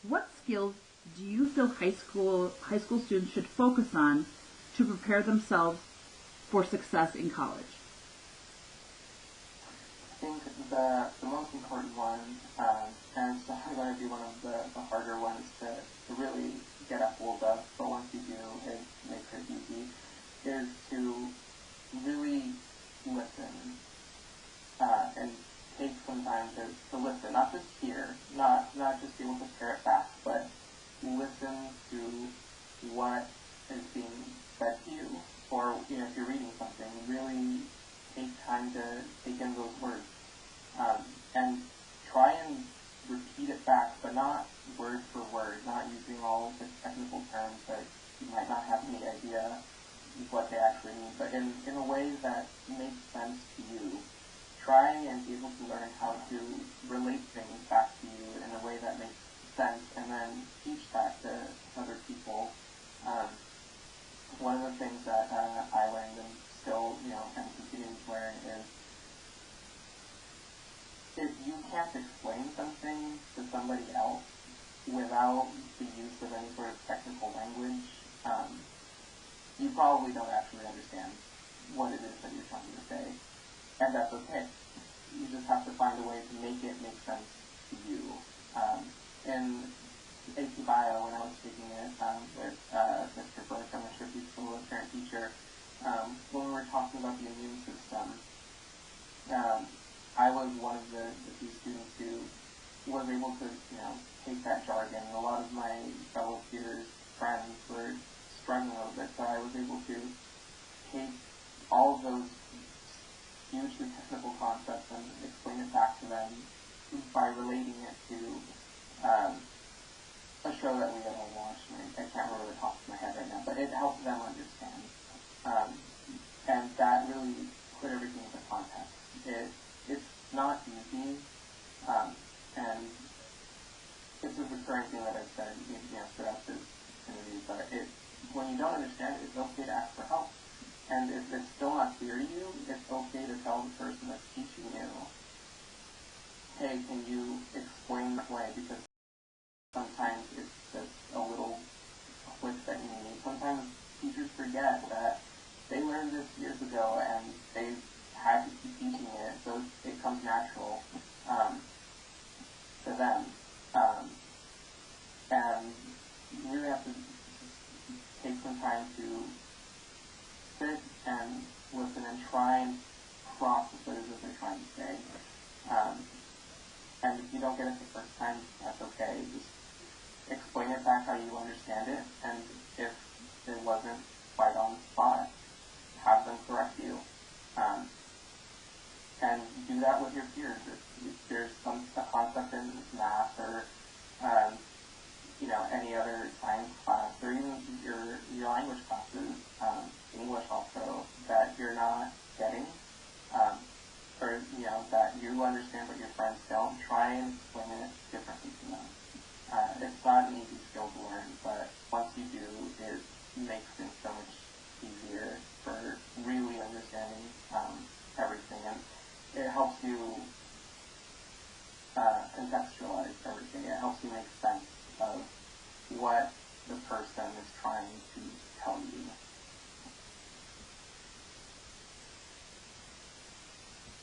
What skills do you feel high school students should focus on to prepare themselves for success in college? I think the most important one, and it's definitely going to be one of the harder ones to really get a hold of, but once you do, it makes it easy, is to really listen and take some time to listen, not just hear, not just be able to hear it back, but listen to what is being said to you, or if you're reading something, really take time to take in those words, and try and repeat it back, but not word for word, not using all the technical terms that you might not have any idea what they actually mean, but in a way that makes sense to you. Try and be able to learn how to relate things back to you in a way that makes sense, and then teach that to other people. One of the things that I learned and still, kind of continuing to learn is if you can't explain something to somebody else without the use of any sort of technical language, you probably don't actually understand what it is that you're trying to say. And that's okay. You just have to find a way to make it make sense to you. In AP Bio, when I was taking it with Mr. Burke, I'm not sure if he's still a parent teacher, when we were talking about the immune system, I was one of the few students who was able to, take that jargon. A lot of my fellow peers, friends were struggling a little bit, but I was able to take all of those hugely technical concepts and explain it back to them by relating it to a show that we had all watched. I can't remember the top of my head right now, but it helped them understand. And that really put everything into context. It's not easy, and it's a recurring thing that I've said throughout this interview, but when you don't understand it, it's okay to ask for help. And if it's still not clear to you, it's okay to tell the person that's teaching you, hey, can you explain that way? Because sometimes it's just a little click that you need. Sometimes teachers forget that they learned this years ago and they had to keep teaching it, so it comes natural to them. And you really have to take some time to sit and listen and try and process what it is that they're trying to say. And if you don't get it the first time, that's okay. Just explain it back how you understand it, and if it wasn't quite on the spot, have them correct you. And do that with your peers. If there's some concept in math or any other science class, or even your language classes, English also, that you're not getting, or that you understand but your friends don't, try and explain it differently to them. It's not an easy skill to learn, but once you do, it makes things so much easier for really understanding everything, and it helps you contextualize everything. It helps you make sense of what the person is trying to tell you.